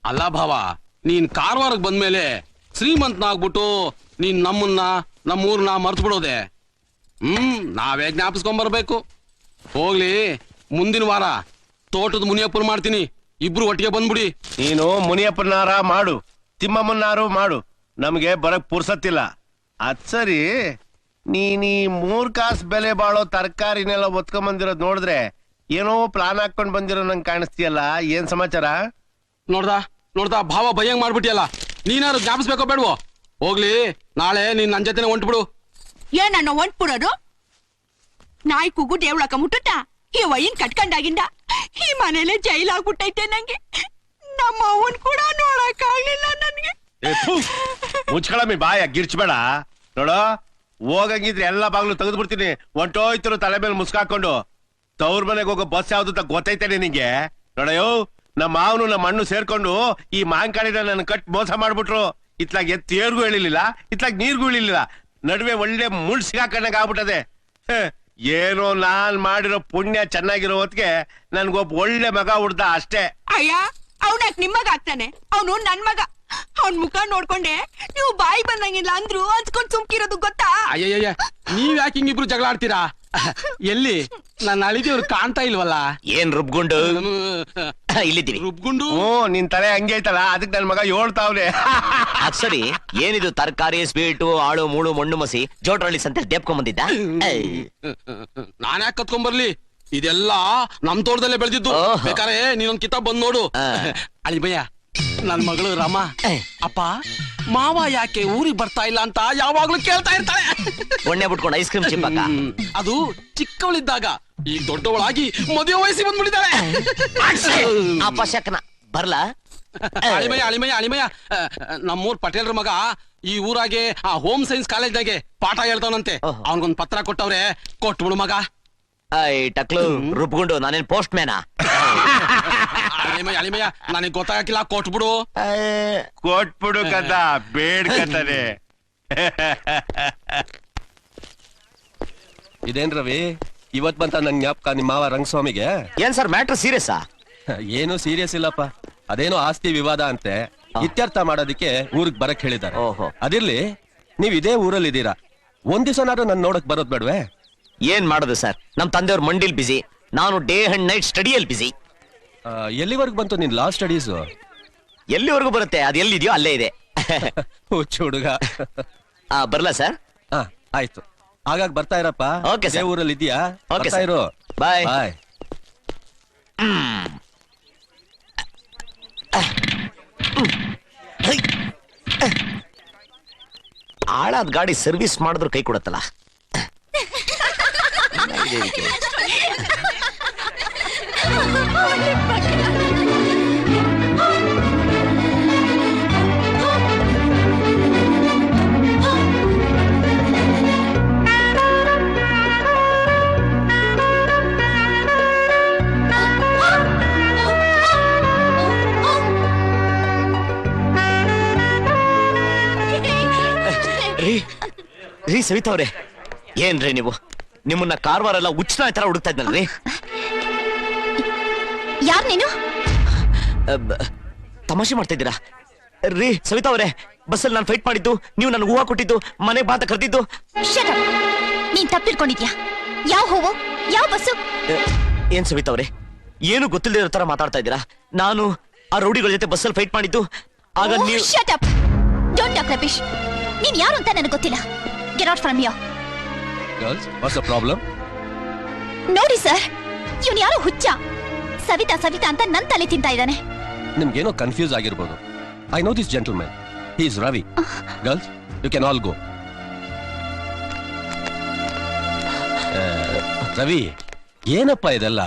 ಅಲ್ಲ ಭಾವ, ನೀನ್ ಕಾರವಾರಕ್ಕೆ ಬಂದ್ಮೇಲೆ ಶ್ರೀಮಂತನಾಗ್ಬಿಟ್ಟು ನೀನ್ ನಮ್ಮೂರ್ನ ಮರ್ತು ಬಿಡೋದೆ. ನಾವೇ ಜ್ಞಾಪಿಸ್ಕೊಂಡ್ಬರ್ಬೇಕು. ಹೋಗ್ಲಿ, ಮುಂದಿನ ವಾರ ತೋಟದ ಮುನಿಯಪ್ಪನ ಮಾಡ್ತೀನಿ, ಇಬ್ರು ಒಟ್ಟಿಗೆ ಬಂದ್ಬಿಡಿ. ನೀನು ಮುನಿಯಪ್ಪನಾರ ಮಾಡು, ತಿಮ್ಮಮ್ಮನಾರು ಮಾಡು, ನಮ್ಗೆ ಬರಕ್ ಪುರ್ಸತ್ತಿಲ್ಲ. ಅದ್ ಸರಿ, ನೀನೀ 3 ಕಾಸು ಬೆಲೆ ಬಾಳೋ ತರಕಾರಿನೆಲ್ಲ ಒತ್ಕೊಂಡ್ ಬಂದಿರೋದ್ ನೋಡಿದ್ರೆ ಏನೋ ಪ್ಲಾನ್ ಹಾಕೊಂಡ್ ಬಂದಿರೋ ನಂಗೆ ಕಾಣಿಸ್ತೀಯಲ್ಲ, ಏನ್ ಸಮಾಚಾರ? ನೋಡ್ದಾ ಭಾವ ಭಯಂಗ್ ಮಾಡ್ಬಿಟ್ಟಿಯಲ್ಲ, ನೀನಾರು ಜ್ಞಾಪಿಸ್ಬೇಕೋ ಬೇಡವೋ? ಹೋಗ್ಲಿ, ನಾಳೆ ನೀನ್ ನನ್ ಜೊತೆನೆ ಹೊಂಟ್ಬಿಡು. ಏನನ್ನ ಹೊಂಟ್ಬಿಡೋದು? ನಾಯಿ ಕೂಗು ದೇವ್ಳಕ ಮುಟ್ಟುತ್ತ ಈ ವಯ್ಯನ್ ಕಟ್ಕೊಂಡಾಗಿಂದ ಈ ಮನೇಲೆ ಜೈಲಾಗ್ಬಿಟ್ಟೈತೆ. ನಂಗೆ ನಮ್ಮ ಅವನ್ ಕೂಡ ನೋಡಕ್ ಆಗ್ಲಿಲ್ಲ ನನ್ಗೆ. ಮುಚ್ಕೊಳಮಿ ಬಾಯ, ಗಿರ್ಚ್ಬೇಡ. ನೋಡೋ, ಹೋಗಂಗಿದ್ರೆ ಎಲ್ಲಾ ಬಾಗ್ಲು ತೆಗೆದು ಬಿಡ್ತೀನಿ. ಹೊಂಟೋಯ್ತರು ತಲೆ ಮೇಲೆ ಮುಸ್ಕಾಕೊಂಡು. ತವ್ರ ಮನೆಗೆ ಹೋಗೋ ಬಸ್ ಯಾವ್ದು ಅಂತ ಗೊತ್ತೈತೇನೆ ನಿಂಗೆ? ನೋಡಯ್ಯೋ, ನಮ್ಮ ಮಾವನು ನಮ್ಮ ಅಣ್ಣು ಸೇರ್ಕೊಂಡು ಈ ಮಾಂಕಾಳಿನ ನನ್ನ ಕಟ್ ಮೋಸ ಮಾಡ್ಬಿಟ್ರು. ಇತ್ಲಾಗ ಎತ್ತೇರ್ಗೂ ಹೇಳಿಲ್ಲ, ಇತ್ಲಾಗ ನೀರ್ಗೂ ಇಳಿಲಿಲ್ಲ, ನಡುವೆ ಒಳ್ಳೆ ಮುಳ್ ಸಿಗಾಕೊಂಡಾಗ ಆಗ್ಬಿಟ್ಟದೆ. ಏನೋ ನಾನ್ ಮಾಡಿರೋ ಪುಣ್ಯ ಚೆನ್ನಾಗಿರೋ ಹೊತ್ತಿಗೆ ನನ್ಗೊಬ್ಬ ಒಳ್ಳೆ ಮಗ ಹುಡ್ದ ಅಷ್ಟೇ. ಅಯ್ಯ, ಅವನಾಕ್ ನಿಮ್ಮಗ ಆಗ್ತಾನೆ, ಅವನು ನನ್ ಮಗ. ಅವನ್ ಮುಖ ನೋಡ್ಕೊಂಡೆ ನೀವು ಬಾಯಿ ಬಂದಂಗಿಲ್ಲ ಅಂದ್ರು ಅನ್ಸ್ಕೊಂಡ್ ಸುಮ್ಕಿರೋದು ಗೊತ್ತಾ? ಅಯ್ಯಯ್ಯ, ನೀವ್ ಯಾಕೆ ಹಿಂಗಿಬ್ರು ಜಗಳ ಆಡ್ತೀರಾ? ಎಲ್ಲಿ ನನ್ನ ಅಳಿದಿವ್ರು ಕಾಣ್ತಾ ಇಲ್ವಲ್ಲ? ಏನ್ ರುಬ್ಗುಂಡು ಇಲ್ಲಿದ್ದೀವಿ. ರುಬ್ಗುಂಡು ನಿನ್ ತಲೆ ಹಂಗೆ ಐತಲ್ಲ, ಅದಕ್ಕೆ ನನ್ ಮಗ ಹೇಳ್ತಾವ್ನೆ. ಅದ್ ಸರಿ, ಏನಿದು ತರಕಾರಿ, ಸ್ವೀಟು, ಆಳು ಮೂಳು ಮಣ್ಣು ಮಸಿ ಜೋಟ್ರಳ್ಳಿ ಸಂತೆ ದೇಪ್ಕೊಂಡ್ ಬಂದಿದ್ದ? ನಾನ್ ಯಾಕೆ ಕತ್ಕೊಂಡ್ಬರ್ಲಿ? ಇದೆಲ್ಲ ನಮ್ ತೋಟದಲ್ಲೇ ಬೆಳೆದಿದ್ದು. ಬೇಕಾರೆ ನೀನೊಂದ್ ಕಿತಾಬ್ ಬಂದ್ ನೋಡು. ಅಳಿಬಯ್ಯ, ನನ್ ಮಗಳು ರಾಮ, ಅಪ್ಪ ಮಾವ ಯಾಕೆ ಊರಿಗೆ ಬರ್ತಾ ಇಲ್ಲ ಅಂತ ಯಾವಾಗ್ಲೂ ಕೇಳ್ತಾ ಇರ್ತಾಳೆ. ಒಣ್ಣೆ ಬಿಟ್ಕೊಂಡು ಐಸ್ ಕ್ರೀಮ್ ಚಿಪ್ಪಕ್ಕ. ಅದು ಚಿಕ್ಕವಳಿದ್ದಾಗ, ಈಗ ದೊಡ್ಡವಳಾಗಿ ಮದುವೆ ವಯಸ್ಸಿ ಬಂದ್ಬಿಟ್ಟಿದ್ದಾಳೆ. ಅಪ್ಪ ಶಕನ ಬರ್ಲಾ? ಅಳಿಮಯ್ಯ, ನಮ್ಮೂರ್ ಪಟೇಲ್ರ ಮಗ ಈ ಊರಾಗೆ ಆ ಹೋಮ್ ಸೈನ್ಸ್ ಕಾಲೇಜ್ನಾಗೆ ಪಾಠ ಹೇಳ್ತಾವನಂತೆ. ಅವನ್ಗೊಂದ್ ಪತ್ರ ಕೊಟ್ಟವ್ರೆ, ಕೊಟ್ಬಿಡು ಮಗ. ಟಕ್ಲು ರುಬ್ಗುಂಡು, ನಾನೇನ್ ಪೋಸ್ಟ್ ಮ್ಯಾನಾ? ಅಳಿಮಯ್ಯ, ನನಗ್ ಗೊತ್ತಾಗಿಲ್ಲ, ಕೊಟ್ಬಿಡು. ಕೊಟ್ಬಿಡು ಕದ, ಬೇಡ್ಕತಾನೆ. ಇದೇನ್ ರವಿ, ಇವತ್ ಬಂತ ನನ್ ಜ್ಞಾಪಕ ನಿಮ್ಮ ಮಾವ ರಂಗಸ್ವಾಮಿಗೆ? ಏನ್ ಸರ್ ಮ್ಯಾಟ್ರ್ ಸೀರಿಯಸ್ಸಾ? ಏನು ಸೀರಿಯಸ್ ಇಲ್ಲಪ್ಪ, ಅದೇನೋ ಆಸ್ತಿ ವಿವಾದ ಅಂತೆ, ಇತ್ಯರ್ಥ ಮಾಡೋದಿಕ್ಕೆ ಊರಿಗೆ ಬರಕ್ ಹೇಳಿದ್ದಾರೆ. ಅದಿರ್ಲಿ, ನೀವ್ ಇದೇ ಊರಲ್ಲಿ ಇದೀರಾ, ಒಂದ್ ದಿವಸನಾದ್ರೂ ನನ್ ನೋಡಕ್ ಬರೋದ್ ಬೇಡ್ವೆ? ಏನ್ ಮಾಡೋದು ಸರ್, ನಮ್ ತಂದೆಯವ್ರ ಮಂಡಿಲ್ ಬಿಸಿ, ನಾನು ಡೇ ಅಂಡ್ ನೈಟ್ ಸ್ಟಡಿಯಲ್ಲಿ ಬಿಸಿ. ಎಲ್ಲಿವರೆಗೂ ಬಂತು ನಿನ್ ಲಾ ಸ್ಟಡೀಸ್? ಎಲ್ಲಿವರೆಗೂ ಬರುತ್ತೆ, ಅದು ಎಲ್ಲಿದೆಯೋ ಅಲ್ಲೇ ಇದೆ. ಹುಚ್ಚು ಹುಡುಗ. ಬರ್ಲಾ ಸರ್? ಆಯ್ತು, ಆಗಾಗ ಬರ್ತಾ ಇರಪ್ಪ. Okay sir. ಊರಲ್ಲಿ ಇದೆಯಾ? ಓಕೆ ಸರ್, ಇರು. ಬಾಯ್ ಬಾಯ್. ಆಳಾದ ಗಾಡಿ ಸರ್ವಿಸ್ ಮಾಡಿದ್ರು ಕೈ ಕೊಡತ್ತಲ್ಲ. ರೀ ಸವಿತಾ ಅವ್ರೆ, ಏನ್ರಿ ನೀವು? ನಿಮ್ಮನ್ನ ಕಾರವಾರ ಎಲ್ಲ ಹುಚ್ಚನ ತರ ಹುಡುಕ್ತಾ ಇದ್ನಲ್ರಿ. ಯಾರ್ ನೀನು? ತಮಾಷೆ ಮಾಡ್ತಾ ಇದ್ದೀರಾ ರೀ ಸವಿತಾ ಅವ್ರೆ? ಬಸ್ಸಲ್ಲಿ ನಾನು ಫೈಟ್ ಮಾಡಿದ್ದು, ನೀವು ನನ್ಗೆ ಹೂವು ಕೊಟ್ಟಿದ್ದು, ಮನೆಗೆ ಬಾ ಅಂತ ಕರೆದಿದ್ದು. ನೀನ್ ತಪ್ಪಿಟ್ಕೊಂಡಿದ್ಯಾ? ಯಾವ ಹೂವು, ಯಾವ ಬಸ್ಸು? ಏನ್ ಸವಿತಾ ಅವ್ರೆ, ಏನು ಗೊತ್ತಿಲ್ಲದಿರೋ ತರ ಮಾತಾಡ್ತಾ ಇದ್ದೀರಾ? ನಾನು ಆ ರೌಡಿಗಳ ಜೊತೆ ಬಸ್ಸಲ್ಲಿ ಫೈಟ್ ಮಾಡಿದ್ದು, ಆಗ ನೀವು... ಡೋಂಟ್ ಟಾಕ್ ರಬೀಶ್. ನೀನ್ ಯಾರು ಅಂತ ನನಗೆ ಗೊತ್ತಿಲ್ಲ. Get out from here. Girls, what's the problem? ನೋಡಿ ಸರ್, ಇವನು ಯಾರೋ ಹುಚ್ಚ. ಸವಿತಾ ಸವಿತಾ ಅಂತ ನನ್ ತಲೆ ತಿಂತಾ ಇದ್ದಾನೆ. ನಿಮ್ಗೇನೋ ಕನ್ಫ್ಯೂಸ್ ಆಗಿರ್ಬೋದು. I know this gentleman, he is Ravi. Girls, you can all go. Ravi, ಏನಪ್ಪ ಇದೆಲ್ಲ?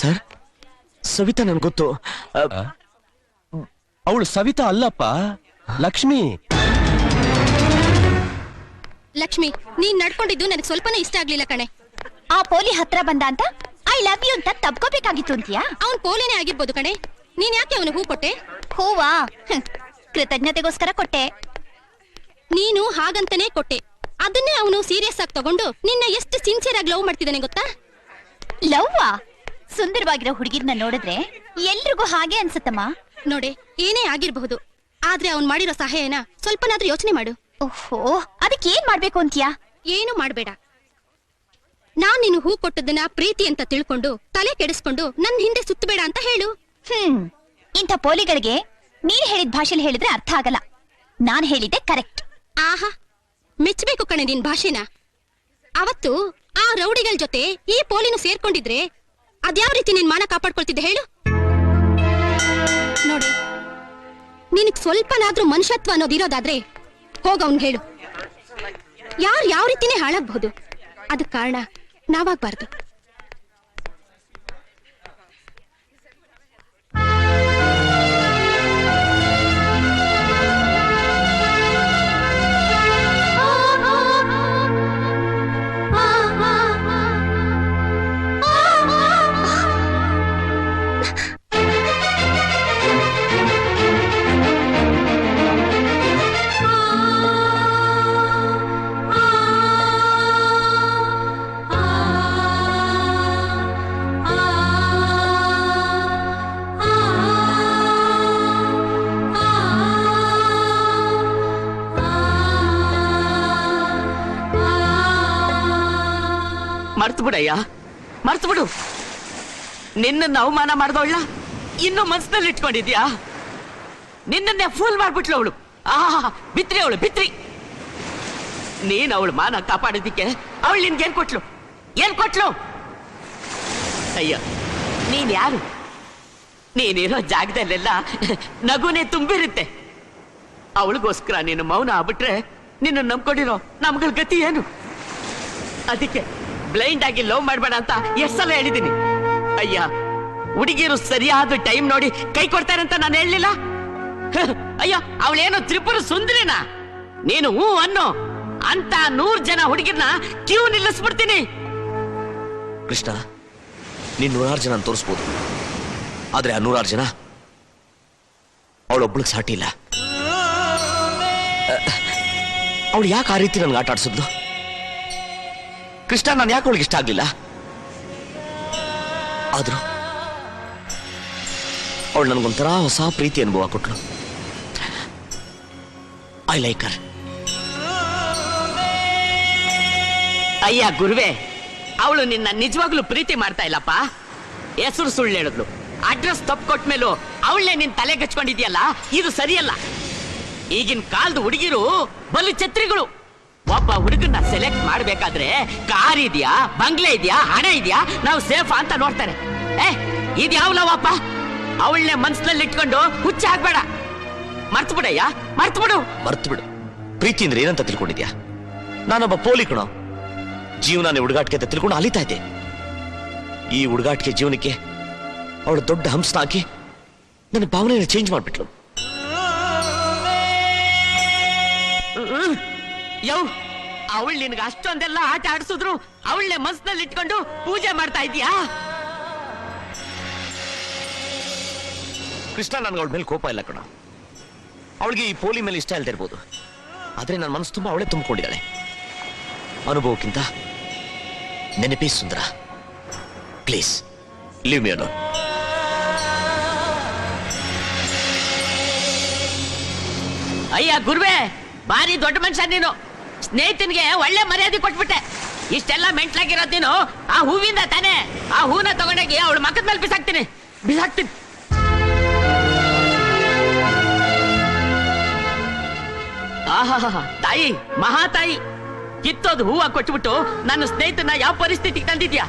ಸರ್, ಸವಿತಾ ನನ್ಗೆ ಗೊತ್ತು. ಅವಳು ಸವಿತಾ ಅಲ್ಲಪ್ಪ, ಲಕ್ಷ್ಮಿ. ಲಕ್ಷ್ಮಿ, ನೀನ್ ನಡ್ಕೊಂಡಿದ್ದು ನನಗೆ ಸ್ವಲ್ಪನೂ ಇಷ್ಟ ಆಗ್ಲಿಲ್ಲ ಕಣೆ. ಆ ಪೋಲಿ ಹತ್ರ ಬಂದ ಅಂತ ಐ ಲವ್ ಯು ಅಂತ ತಬ್ಕೋಬೇಕಾಗಿತ್ತು ಅಂತೀಯಾ? ಅವ್ನ್ ಪೋಲಿನೇ ಆಗಿರ್ಬೋದು ಕಣೆ. ನೀನ್ ಯಾಕೆ ಅವನು ಹೂ ಕೊಟ್ಟೆ? ಹೂವಾ? ಕೃತಜ್ಞತೆಗೋಸ್ಕರ ಕೊಟ್ಟೆ. ನೀನು ಹಾಗಂತಾನೆ ಕೊಟ್ಟೆ. ಅದನ್ನೇ ಅವನು ಸೀರಿಯಸ್ ಆಗಿ ತಗೊಂಡು ನಿನ್ನ ಎಷ್ಟು ಸಿನ್ಸಿಯರ್ ಆಗಿ ಲವ್ ಮಾಡ್ತಿದ್ದಾನೆ ಗೊತ್ತಾ? ಲವ್ವಾ? ಸುಂದರವಾಗಿರೋ ಹುಡುಗಿರ್ನ ನೋಡಿದ್ರೆ ಎಲ್ರಿಗೂ ಹಾಗೆ ಅನ್ಸತ್ತಮ್ಮ. ನೋಡೆ, ಏನೇ ಆಗಿರಬಹುದು, ಆದ್ರೆ ಅವ್ನ್ ಮಾಡಿರೋ ಸಹಾಯನ ಸ್ವಲ್ಪನಾದ್ರೂ ಯೋಚನೆ ಮಾಡು. ಓಹೋ, ಅದಕ್ಕೆ ಏನ್ ಮಾಡ್ಬೇಕು ಅಂತ್ಯಾ? ಏನು ಮಾಡ್ಬೇಡ. ನಾನ್ ನೀನು ಹೂ ಕೊಟ್ಟದನ್ನ ಪ್ರೀತಿ ಅಂತ ತಿಳ್ಕೊಂಡು ತಲೆ ಕೆಡಿಸ್ಕೊಂಡು ನನ್ ಹಿಂದೆ ಸುತ್ತಬೇಡ ಅಂತ ಹೇಳು. ಇಂಥ ಪೋಲಿಗಳಿಗೆ ನೀನ್ ಹೇಳಿದ ಭಾಷೆಲಿ ಹೇಳಿದ್ರೆ ಅರ್ಥ ಆಗಲ್ಲ. ನಾನ್ ಹೇಳಿದ್ದೆ ಕರೆಕ್ಟ್. ಆಹಾ, ಮೆಚ್ಚಬೇಕು ಕಣೆ ನಿನ್ ಭಾಷೆನ. ಅವತ್ತು ಆ ರೌಡಿಗಳ ಜೊತೆ ಈ ಪೋಲಿನು ಸೇರ್ಕೊಂಡಿದ್ರೆ ಅದ್ಯಾವ ರೀತಿ ನಿನ್ ಮಾನ ಕಾಪಾಡ್ಕೊಳ್ತಿದ್ದೆ ಹೇಳು. ನೋಡಿ, ನಿನಗ್ ಸ್ವಲ್ಪನಾದ್ರೂ ಮನುಷ್ಯತ್ವ ಅನ್ನೋದಿರೋದಾದ್ರೆ ಹೋಗ ಅವ್ನ್ ಹೇಳು. ಯಾರು ಯಾವ ರೀತಿನೇ ಹಾಳಾಗ್ಬಹುದು, ಅದಕ್ ಕಾರಣ ನಾವಾಗ್ಬಾರ್ದು. ಮರ್ತು ಬಿಡಯ್ಯ, ಮರ್ತು ಬಿಡು. ನಿನ್ನ ಅವಮಾನ ಮಾಡ್ದವಳ ಇನ್ನು ಮನ್ಸಿನಲ್ಲಿ ಇಟ್ಕೊಂಡಿದ್ಯಾ? ನಿನ್ನನ್ನೇ ಫೂಲ್ ಮಾಡ್ಬಿಟ್ಲು ಅವಳು. ಬಿತ್ರಿ ಅವಳು, ಬಿತ್ರಿ. ನೀನ್ ಅವಳು ಮಾನ ಕಾಪಾಡೋದಿಕ್ಕೆ ಅವಳು ನಿನ್ಗೇನ್ ಕೊಟ್ಲು? ಏನ್ ಕೊಟ್ಲು? ಅಯ್ಯ, ನೀನ್ ಯಾರು? ನೀನಿರೋ ಜಾಗದಲ್ಲೆಲ್ಲ ನಗುನೇ ತುಂಬಿರುತ್ತೆ. ಅವಳಿಗೋಸ್ಕರ ನೀನು ಮೌನ ಆಗ್ಬಿಟ್ರೆ ನಿನ್ನ ನಂಬ್ಕೊಂಡಿರೋ ನಮ್ಗಳ ಗತಿ ಏನು? ಅದಕ್ಕೆ ಬ್ಲೈಂಡ್ ಆಗಿ ಲವ್ ಮಾಡ್ಬೇಡ ಅಂತ ಎಷ್ಟ್ ಸಲ ಹೇಳಿದೀನಿ. ಅಯ್ಯ, ಹುಡುಗಿರು ಸರಿಯಾದ ಟೈಮ್ ನೋಡಿ ಕೈ ಕೊಡ್ತಾರೆ ಅಂತ ನಾನು ಹೇಳಲಿಲ್ಲ. ಅಯ್ಯೋ, ಅವಳೇನು ತ್ರಿಪುರ ಸುಂದರಿನಾ? ನೀನು ಹೂ ಅನ್ನೋ ಅಂತ 100 ಜನ ಹುಡುಗಿರ್ನ ಕ್ಯೂ ನಿಲ್ಲಿಸ್ಬಿಡ್ತೀನಿ. ಕೃಷ್ಣ, ನೀನ್ 100 ಜನ ತೋರಿಸ್ಬೋದು, ಆದ್ರೆ ಆ 100 ಜನ ಅವಳೊಬ್ಳಿಗೆ ಸಾಟಿ ಇಲ್ಲ. ಅವಳು ಯಾಕೆ ಆ ರೀತಿ ನನ್ಗೆ ಆಟ ಆಡ್ಸಿದ್ಲು? ಕೃಷ್ಣ, ನಾನು ಯಾಕೆ ಅವಳಿಗೆ ಇಷ್ಟ ಆಗ್ಲಿಲ್ಲ? ಆದ್ರೂ ಅವಳು ನನ್ಗೊಂಥರ ಹೊಸ ಪ್ರೀತಿ ಅನುಭವ ಕೊಟ್ಲು. I like her. ಅಯ್ಯ ಗುರುವೆ, ಅವಳು ನಿನ್ನ ನಿಜವಾಗ್ಲೂ ಪ್ರೀತಿ ಮಾಡ್ತಾ ಇಲ್ಲಪ್ಪ. ಹೆಸರು ಸುಳ್ಳು ಹೇಳಿದ್ಲು, ಅಡ್ರೆಸ್ ತಪ್ಪು ಕೊಟ್ಮೇಲೂ ಅವಳನ್ನೇ ನಿನ್ ತಲೆ ಗಚ್ಕೊಂಡಿದ್ಯಲ್ಲ, ಇದು ಸರಿಯಲ್ಲ. ಈಗಿನ ಕಾಲದ ಹುಡುಗಿರು ಬಲು ಛತ್ರಿಗಳು. ಒಬ್ಬ ಹುಡುಗನ್ನ ಸೆಲೆಕ್ಟ್ ಮಾಡ್ಬೇಕಾದ್ರೆ ಕಾರ್ ಇದೆಯಾ, ಬಂಗ್ಲೆ ಇದೆಯಾ, ಹಣ ಇದೆಯಾ, ನಾವು ಸೇಫ್ ಅಂತ ನೋಡ್ತಾರೆ. ಇದ್ಯಾವ್ಲವಪ್ಪ? ಅವಳನ್ನೇ ಮನ್ಸಿನಲ್ಲಿ ಇಟ್ಕೊಂಡು ಹುಚ್ಚ ಆಗ್ಬೇಡ. ಮರ್ತು ಬಿಡಯ್ಯ, ಮರ್ತು ಬಿಡು. ಮರ್ತು ಬಿಡು. ಪ್ರೀತಿ ಅಂದ್ರೆ ಏನಂತ ತಿಳ್ಕೊಂಡಿದ್ಯಾ? ನಾನೊಬ್ಬ ಪೋಲಿ ಕಣೋ. ಜೀವನ ಹುಡುಗಾಟಿಕೆ ಅಂತ ತಿಳ್ಕೊಂಡು ಅಲಿತಾ ಇದ್ದೆ. ಈ ಹುಡುಗಾಟಿಕೆ ಜೀವನಕ್ಕೆ ಅವಳು ದೊಡ್ಡ ಹಂಸನ ಹಾಕಿ ನನ್ನ ಭಾವನೆಯನ್ನು ಚೇಂಜ್ ಮಾಡ್ಬಿಟ್ಲು. ಯವ್, ಅವಳು ನಿನ್ಗೆ ಅಷ್ಟೊಂದೆಲ್ಲ ಆಟ ಆಡಿಸಿದ್ರು ಅವಳನ್ನೇ ಮನ್ಸಿನಲ್ಲಿ ಇಟ್ಕೊಂಡು ಪೂಜೆ ಮಾಡ್ತಾ ಇದೀಯಾ? ಕೃಷ್ಣ, ನನ್ಗೆ ಅವಳ ಮೇಲೆ ಕೋಪ ಇಲ್ಲ ಕಣ. ಅವಳಿಗೆ ಈ ಪೋಲಿ ಮೇಲೆ ಇಷ್ಟ ಇಲ್ದೇ ಇರ್ಬೋದು, ಆದ್ರೆ ನನ್ನ ಮನಸ್ಸು ತುಂಬಾ ಅವಳೇ ತುಂಬಿಕೊಂಡಿದ್ದಾಳೆ. ಅನುಭವಕ್ಕಿಂತ ನೆನಪೇ ಸುಂದರ. Please leave me alone. ಅಯ್ಯ ಗುರುವೆ, ಬಾರಿ ದೊಡ್ಡ ಮನುಷ್ಯ ನೀನು. ಸ್ನೇಹಿತನಿಗೆ ಒಳ್ಳೆ ಮರ್ಯಾದೆ ಕೊಟ್ಬಿಟ್ಟೆ. ಇಷ್ಟೆಲ್ಲ ಮೆಂಟ್ಲಾಗಿರೋದ್ ನೀನು ಆ ಹೂವಿಂದ ತಾನೇ. ಆ ಹೂನ ತಗೊಂಡೋಗಿ ಅವಳ ಮಕ್ಕದ ಮೇಲೆ ಬಿಸಾಕ್ತೀನಿ. ಆಹಾ, ತಾಯಿ, ಮಹಾತಾಯಿ, ಕಿತ್ತೋದು ಹೂವ ಕೊಟ್ಬಿಟ್ಟು ನನ್ನ ಸ್ನೇಹಿತನ ಯಾವ ಪರಿಸ್ಥಿತಿಗೆ ತಂದಿದ್ಯಾ?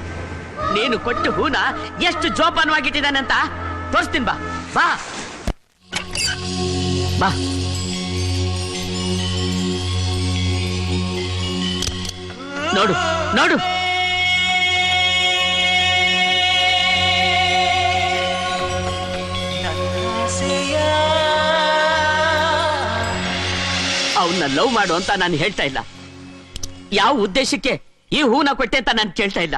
ನೀನು ಕೊಟ್ಟು ಹೂನ ಎಷ್ಟು ಜೋಪಾನವಾಗಿಟ್ಟಿದ್ದಾನೆ ಅಂತ ತೋರಿಸ್ತೀನಿ. ಬಾ ಬಾ ಬಾ. ನೋಡು ನೋಡು, ಅವನ್ನ ಲವ್ ಮಾಡು ಅಂತ ನಾನು ಹೇಳ್ತಾ ಇಲ್ಲ. ಯಾವ ಉದ್ದೇಶಕ್ಕೆ ಈ ಹೂನ ಕೊಟ್ಟೆ ಅಂತ ನಾನು ಕೇಳ್ತಾ ಇಲ್ಲ.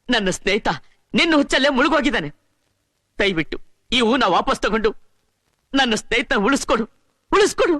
ನನ್ನ ಸ್ನೇಹಿತ ನಿನ್ನ ಹುಚ್ಚಲ್ಲೇ ಮುಳುಗೋಗಿದ್ದಾನೆ. ದಯವಿಟ್ಟು ಈ ಹೂನ ವಾಪಸ್ ತಗೊಂಡು ನನ್ನ ಸ್ನೇಹಿತ ಉಳಿಸ್ಕೊಡು, ಉಳಿಸ್ಕೊಡು.